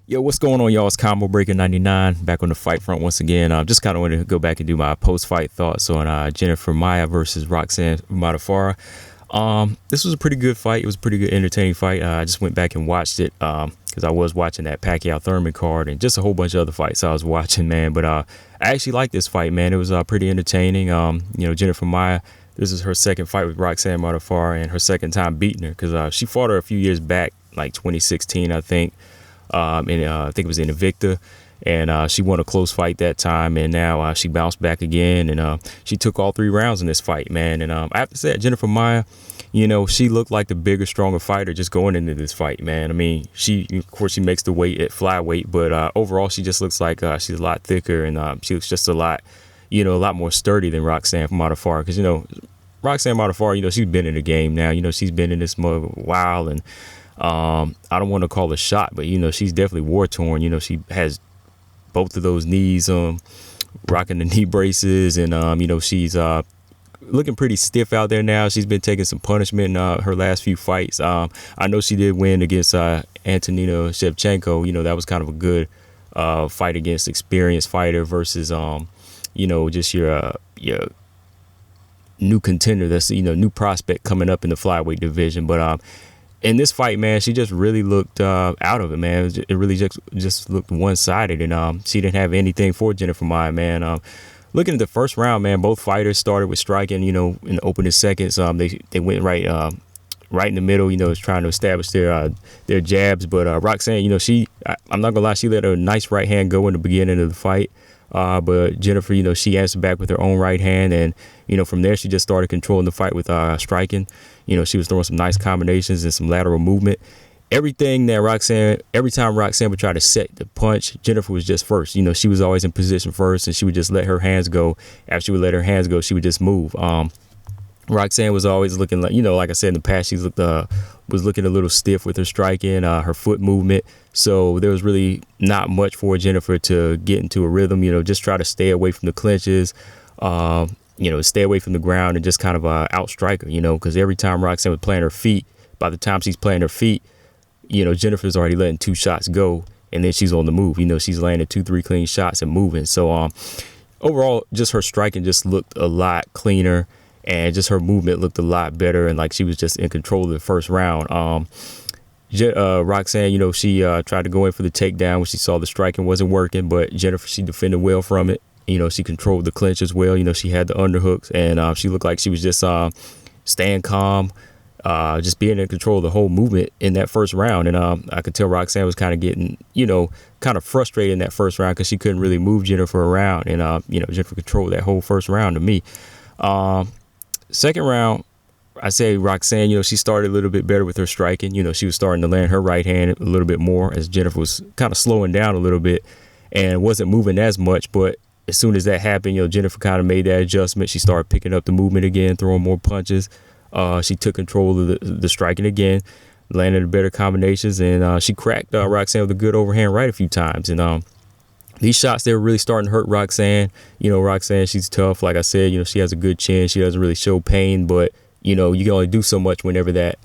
Yo, what's going on, y'all? It's Combo Breaker 99 back on the fight front once again. Just kind of wanted to go back and do my post-fight thoughts on Jennifer Maia versus Roxanne Modafferi. This was a pretty good fight. It was a pretty good, entertaining fight. I just went back and watched it because I was watching that Pacquiao Thurman card and just a whole bunch of other fights I was watching, man. But I actually liked this fight, man. It was pretty entertaining. Jennifer Maia, this is her second fight with Roxanne Modafferi and her second time beating her because she fought her a few years back, like 2016, I think. I think it was in Invicta, and she won a close fight that time, and now she bounced back again, and she took all 3 rounds in this fight, man. And I have to say, Jennifer Maia, she looked like the bigger, stronger fighter just going into this fight, man. I mean, of course, she makes the weight at flyweight, but overall, she just looks like she's a lot thicker, and she looks just a lot more sturdy than Roxanne Modafferi, because Roxanne Modafferi, she's been in the game now, she's been in this mug a while, and I don't want to call her shot, but she's definitely war torn. She has both of those knees rocking the knee braces, and she's looking pretty stiff out there now. She's been taking some punishment in her last few fights. I know she did win against Antonina Shevchenko. That was kind of a good fight against experienced fighter versus just your new contender that's new prospect coming up in the flyweight division. But in this fight, man, she just really looked out of it, man. It really just looked one-sided, and she didn't have anything for Jennifer Maia, man. Looking at the first round, man, both fighters started with striking, in the opening seconds. They went right in the middle, trying to establish their jabs. But Roxanne, I'm not gonna lie, she let a nice right hand go in the beginning of the fight. But Jennifer, she answered back with her own right hand, and from there she just started controlling the fight with striking. She was throwing some nice combinations and some lateral movement. Every time Roxanne would try to set the punch, Jennifer was just first. She was always in position first, and she would just let her hands go. After she would let her hands go, she would just move. Roxanne was always looking like I said in the past, she was looking a little stiff with her striking, her foot movement. So there was really not much for Jennifer to get into a rhythm. Just try to stay away from the clinches, stay away from the ground, and just kind of outstrike her. Because every time Roxanne was playing her feet, by the time she's playing her feet, Jennifer's already letting 2 shots go, and then she's on the move. She's landing 2-3 clean shots and moving. So overall, just her striking just looked a lot cleaner. And just her movement looked a lot better, and like she was just in control of the first round. Roxanne, she tried to go in for the takedown when she saw the striking wasn't working, but Jennifer, she defended well from it. She controlled the clinch as well. She had the underhooks, and she looked like she was just staying calm, just being in control of the whole movement in that first round. And I could tell Roxanne was kind of getting, kind of frustrated in that first round because she couldn't really move Jennifer around, and Jennifer controlled that whole first round to me. Second round, I say Roxanne, she started a little bit better with her striking. She was starting to land her right hand a little bit more as Jennifer was kind of slowing down a little bit and wasn't moving as much. But as soon as that happened, Jennifer kind of made that adjustment. She started picking up the movement again, throwing more punches. She took control of the striking again, landed better combinations, and she cracked Roxanne with a good overhand right a few times. And these shots, they were really starting to hurt Roxanne. Roxanne, she's tough. Like I said, she has a good chin. She doesn't really show pain, but, you can only do so much whenever that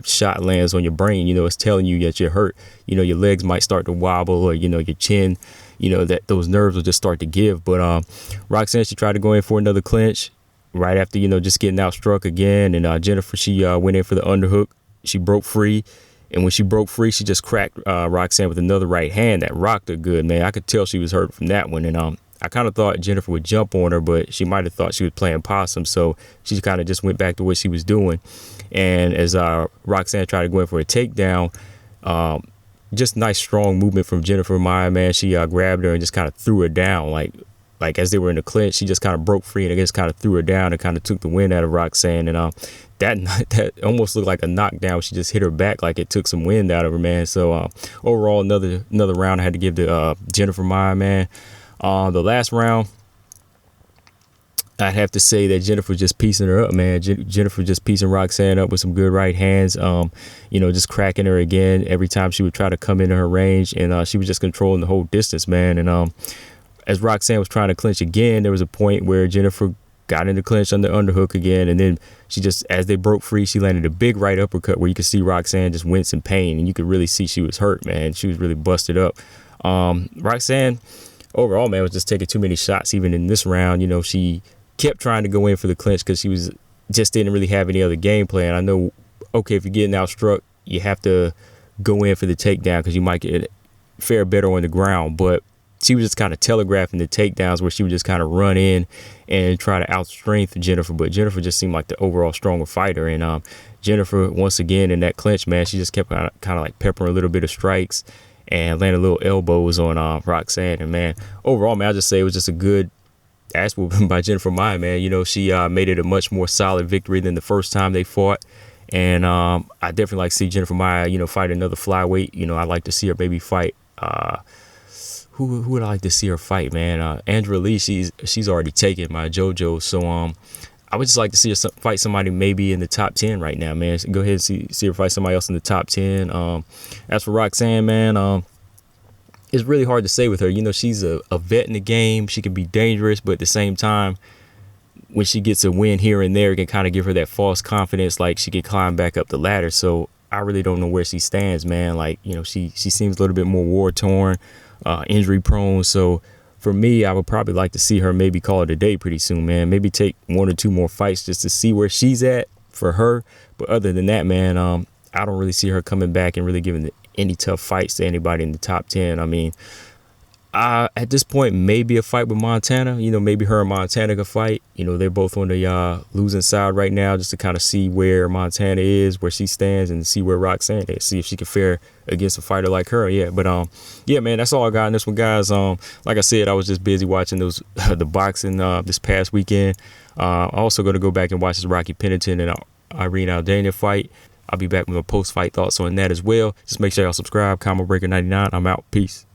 shot lands on your brain. It's telling you that you're hurt. Your legs might start to wobble, or, your chin, that those nerves will just start to give. But Roxanne, she tried to go in for another clinch right after, just getting outstruck again. And Jennifer, she went in for the underhook. She broke free. And when she broke free, she just cracked Roxanne with another right hand that rocked her good, man. I could tell she was hurt from that one. And I kind of thought Jennifer would jump on her, but she might have thought she was playing possum. So she kind of just went back to what she was doing. And as Roxanne tried to go in for a takedown, just nice, strong movement from Jennifer Maia, man. She grabbed her and just kind of threw her down. Like as they were in the clinch, she just kind of broke free and I guess kind of threw her down and kind of took the wind out of Roxanne. And that almost looked like a knockdown. She just hit her back like it took some wind out of her, man. So overall, another round I had to give to Jennifer Maia, man. The last round, I'd have to say that Jennifer just piecing her up, man. Jennifer just piecing Roxanne up with some good right hands, just cracking her again every time she would try to come into her range. And she was just controlling the whole distance, man. And as Roxanne was trying to clinch again, there was a point where Jennifer got in the clinch on the underhook again, and then she just, as they broke free, she landed a big right uppercut where you could see Roxanne just wince in pain, and you could really see she was hurt, man. She was really busted up. Roxanne, overall, man, was just taking too many shots even in this round. You know, she kept trying to go in for the clinch because she was just didn't really have any other game plan. I know, okay, if you're getting outstruck, you have to go in for the takedown because you might get fare better on the ground, but she was just kind of telegraphing the takedowns where she would just kind of run in and try to outstrength Jennifer, but Jennifer just seemed like the overall stronger fighter. And Jennifer, once again, in that clinch, man, she just kept kind of like peppering a little bit of strikes and landed little elbows on Roxanne. And, man, overall, man, I'll just say it was just a good ass whooping by Jennifer Maia, man. You know, she made it a much more solid victory than the first time they fought. And I definitely like to see Jennifer Maia, you know, fight another flyweight. You know, I'd like to see her maybe fight who would I like to see her fight, man? Andrea Lee, she's already taken my JoJo. So I would just like to see her fight somebody maybe in the top 10 right now, man. So go ahead and see her fight somebody else in the top 10. As for Roxanne, man, it's really hard to say with her. You know, she's a vet in the game. She can be dangerous, but at the same time, when she gets a win here and there, it can kind of give her that false confidence, like she can climb back up the ladder. So I really don't know where she stands, man. Like, you know, she seems a little bit more war-torn, injury prone. So for me, I would probably like to see her maybe call it a day pretty soon, man. Maybe take 1 or 2 more fights just to see where she's at for her. But other than that, man, I don't really see her coming back and really giving any tough fights to anybody in the top 10. I mean, at this point, maybe a fight with Montana. You know, maybe her and Montana could fight. You know, they're both on the losing side right now, just to kind of see where Montana is, where she stands, and see where Roxanne is. See if she can fare against a fighter like her. Yeah, but yeah, man, that's all I got in this one, guys. Like I said, I was just busy watching those the boxing this past weekend. I'm also going to go back and watch this Rocky Pennington and Irene Aldana fight. I'll be back with my post-fight thoughts on that as well. Just make sure y'all subscribe. Combo Breaker 99. I'm out. Peace.